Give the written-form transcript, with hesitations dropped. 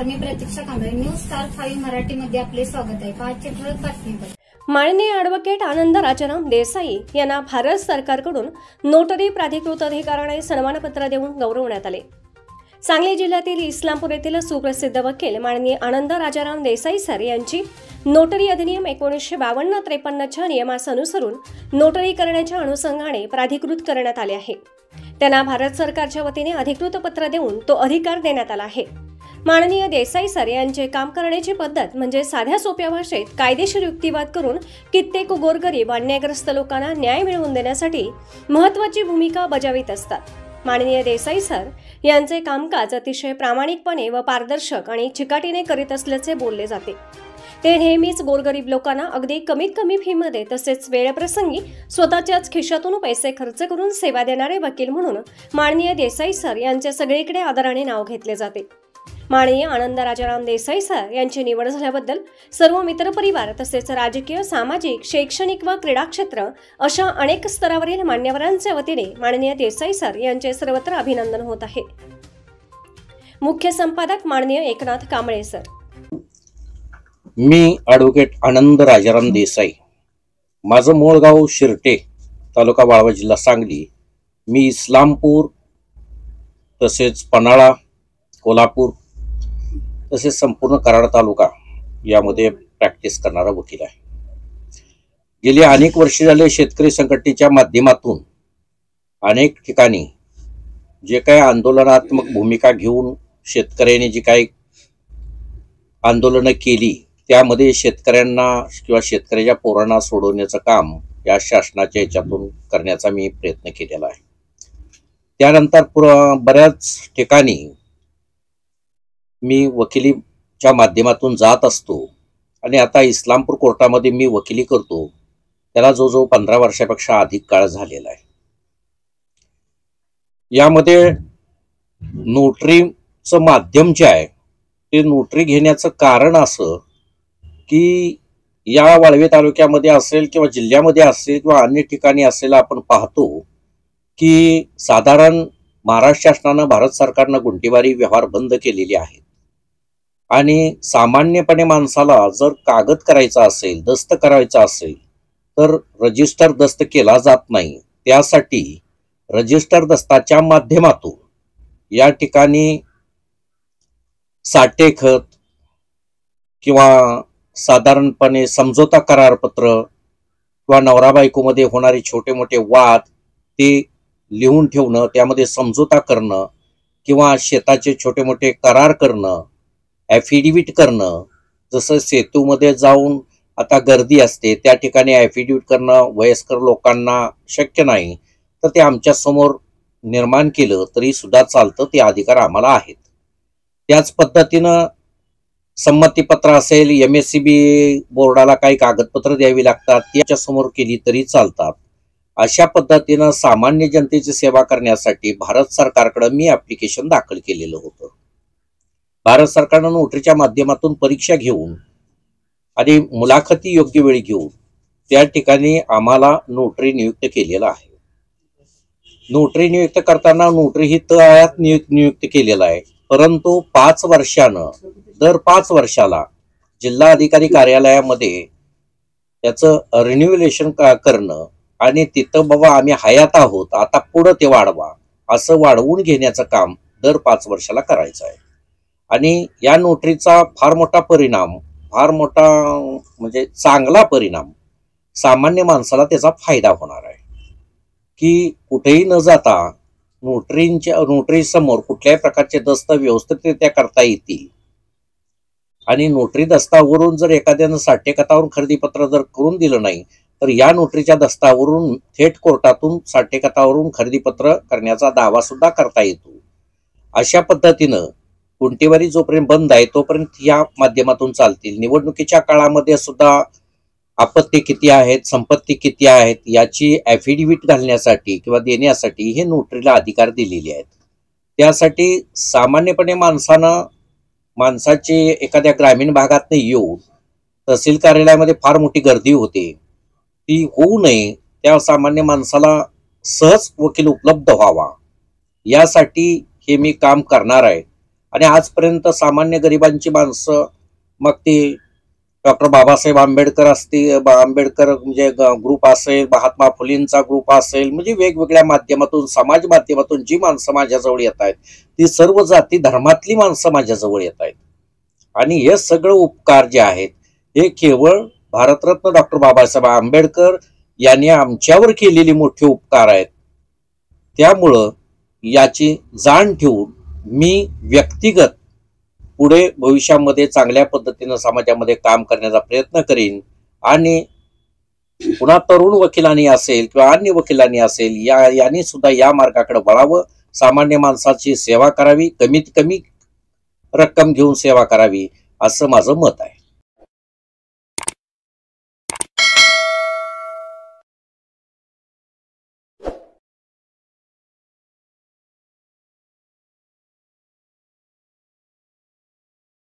नमस्कार, मी प्रतीक्षा Kamble. News star 5 मराठीमध्ये आपले स्वागत आहे. पाचशे ठळक बातमीपत्र. माननीय ॲडव्होकेट आनंद राजाराम देसाई यांना भारत सरकारकडून नोटरी प्राधिकृत अधिकाऱ्याने सन्मानपत्र देऊन गौरवण्यात आले. सांगली जिल्ह्यातील इस्लामपूर येथील सुप्रसिद्ध वकील माननीय आनंद राजाराम देसाई सर यांची नोटरी अधिनियम 1952-53च्या नियमानुसारून नोटरी करण्याच्या अनुषंगाने प्राधिकृत करण्यात आले आहे. त्यांना भारत सरकारच्या वतीने अधिकृत पत्र देऊन तो अधिकार देण्यात आला आहे. माननीय देसाई सर यांचे काम करण्याची पद्धत म्हणजे साध्या सोप्या भाषेत कायदेशीर युक्तिवाद करून कित्येक गोरगरीब अन्यायग्रस्त लोकांना न्याय मिळवून देण्यासाठी महत्त्वाची भूमिका बजावित असतात. माननीय देसाई सर यांचे कामकाज अतिशय प्रामाणिकपणे व पारदर्शक आणि चिकाटीने करीत असल्याचे बोलले जाते. ते नेहमीच गोरगरीब लोकांना अगदी कमीत कमी फीमध्ये तसेच वेळप्रसंगी स्वतःच्याच खिशातून पैसे खर्च करून सेवा देणारे वकील म्हणून माननीय देसाई सर यांचे सगळीकडे आदराने नाव घेतले जाते. माननीय आनंद राजाराम देसाई सर यांची निवड झाल्याबद्दल सर्व मित्रपरिवार तसेच राजकीय, सामाजिक, शैक्षणिक व क्रीडा क्षेत्र अशा अनेक स्तरावरील मान्यवरांच्या वतीने माननीय देसाई सर यांचे सर्वत्र अभिनंदन होत आहे. मुख्य संपादक माननीय एकनाथ कांबळे सर. मी ॲडव्होकेट आनंद राजाराम देसाई. माझं मूळ गाव शिरटे, तालुका वाळवा, जिल्हा सांगली. मी इस्लामपूर तसेच पन्हाळा, कोल्हापूर तसेच संपूर्ण कराड तालुका यामध्ये प्रॅक्टिस करणारा वकील आहे. गेली अनेक वर्षे झाले शेतकरी संघटनेच्या माध्यमातून अनेक ठिकाणी जे काही आंदोलनात्मक भूमिका घेऊन शेतकऱ्यांनी जी काही आंदोलनं केली त्यामध्ये शेतकऱ्यांना किंवा शेतकऱ्याच्या पोरांना सोडवण्याचं काम या शासनाच्या याच्यातून करण्याचा मी प्रयत्न केलेला आहे. त्यानंतर बऱ्याच ठिकाणी मी वकिलीच्या माध्यमातून जात असतो आणि आता इस्लामपूर कोर्टामध्ये मी वकिली करतो. त्याला जवळजवळ 15 वर्षापेक्षा अधिक काळ झालेला आहे. यामध्ये नोटरीचं माध्यम जे आहे ते नोटरी घेण्याचं कारण असं की या वाळवे तालुक्यामध्ये असेल किंवा जिल्ह्यामध्ये असेल किंवा अन्य ठिकाणी असेल, आपण पाहतो की साधारण महाराष्ट्र शासनानं, भारत सरकारनं गुंठेवारी व्यवहार बंद केलेले आहेत आणि सामान्यपणे माणसाला जर कागद करायचा असेल, दस्त करायचा असेल तर रजिस्टर दस्त केला जात नाही. त्यासाठी रजिस्टर दस्ताच्या माध्यमातून या ठिकाणी साठेखत किंवा साधारणपणे समझोता करारपत्र किंवा नवरा बायकोमध्ये होणारे छोटे मोठे वाद ते लिहून ठेवणं, त्यामध्ये समझोता करणं किंवा शेताचे छोटे मोठे करार करणं, ॲफिडेविट करणं. जसं सेतूमध्ये जाऊन आता गर्दी असते त्या ठिकाणी ॲफिडेविट करणं वयस्कर लोकांना शक्य नाही, तर ते आमच्या समोर निर्माण केलं तरी सुद्धा चालतं. ते अधिकार आम्हाला आहेत. त्याच पद्धतीनं संमतीपत्र असेल, MSCB बोर्डाला काही कागदपत्र द्यावी लागतात, त्याच्या समोर केली तरी चालतात. अशा पद्धतीनं सामान्य जनतेची सेवा करण्यासाठी भारत सरकारकडे मी ॲप्लिकेशन दाखल केलेलं होतं. भारत सरकारनं नोटरीच्या माध्यमातून परीक्षा घेऊन आणि मुलाखती योग्य वेळी घेऊन त्या ठिकाणी आम्हाला नोटरी नियुक्त केलेला आहे. नोटरी नियुक्त करताना नोटरी ही तळात नियुक्त केलेला आहे, परंतु 5 वर्षानं दर 5 वर्षाला जिल्हा अधिकारी कार्यालयामध्ये त्याचं रिन्युव्हेशन करणं आणि तिथं बाबा आम्ही हयात आहोत, आता पुढं ते वाढवा असं वाढवून घेण्याचं काम दर 5 वर्षाला करायचं आहे. आणि या नोटरीचा फार मोठा परिणाम, फार मोठा म्हणजे चांगला परिणाम, सामान्य माणसाला त्याचा फायदा होणार आहे की कुठेही न जाता नोटरी समोर कुठल्याही प्रकारचे दस्त व्यवस्थितरित्या करता येतील. आणि नोटरी दस्तावरून जर एखाद्यानं साठेकतावरून खरेदीपत्र जर करून दिलं नाही तर या नोटरीच्या दस्तावरून थेट कोर्टातून साठेकतावरून खरेदीपत्र करण्याचा दावा सुद्धा करता येतो. अशा पद्धतीनं गुंठेवारी जोपर्यंत बंद आहे तोपर्यंत या माध्यमातून चालतील. निवडणुकीच्या काळामध्ये सुद्धा आपत्ती किती आहेत, संपत्ती किती आहेत याची ॲफिडेविट घालण्यासाठी किंवा देण्यासाठी हे नोटरीला अधिकार दिलेले आहेत. त्यासाठी सामान्यपणे माणसाची एखाद्या ग्रामीण भागातनं येऊन तहसील कार्यालयामध्ये फार मोठी गर्दी होते, ती होऊ नये, त्या सामान्य माणसाला सहज वकील उपलब्ध व्हावा यासाठी हे मी काम करणार आहे. आणि आजपर्यंत सामान्य गरिबांची माणसं, मग ती डॉक्टर बाबासाहेब आंबेडकर असतील, आंबेडकर म्हणजे ग्रुप असेल, महात्मा फुलेंचा ग्रुप असेल, म्हणजे वेगवेगळ्या माध्यमातून, समाज माध्यमातून जी माणसं माझ्याजवळ येत आहेत ती सर्व जाती धर्मातली माणसं माझ्याजवळ येत आहेत. आणि हे सगळं उपकार जे आहेत हे केवळ भारतरत्न डॉक्टर बाबासाहेब आंबेडकर यांनी आमच्यावर केलेली मोठे उपकार आहेत. त्यामुळं याची जाण ठेवून मी व्यक्तिगत पुढे भविष्यामध्ये चांगल्या पद्धतीनं समाजामध्ये काम करण्याचा प्रयत्न करीन. आणि पुन्हा तरुण वकिलांनी असेल किंवा अन्य वकिलांनी असेल यांनी सुद्धा या मार्गाकडे वळावं, सामान्य माणसाची सेवा करावी, कमीत कमी रक्कम घेऊन सेवा करावी, असं माझं मत आहे.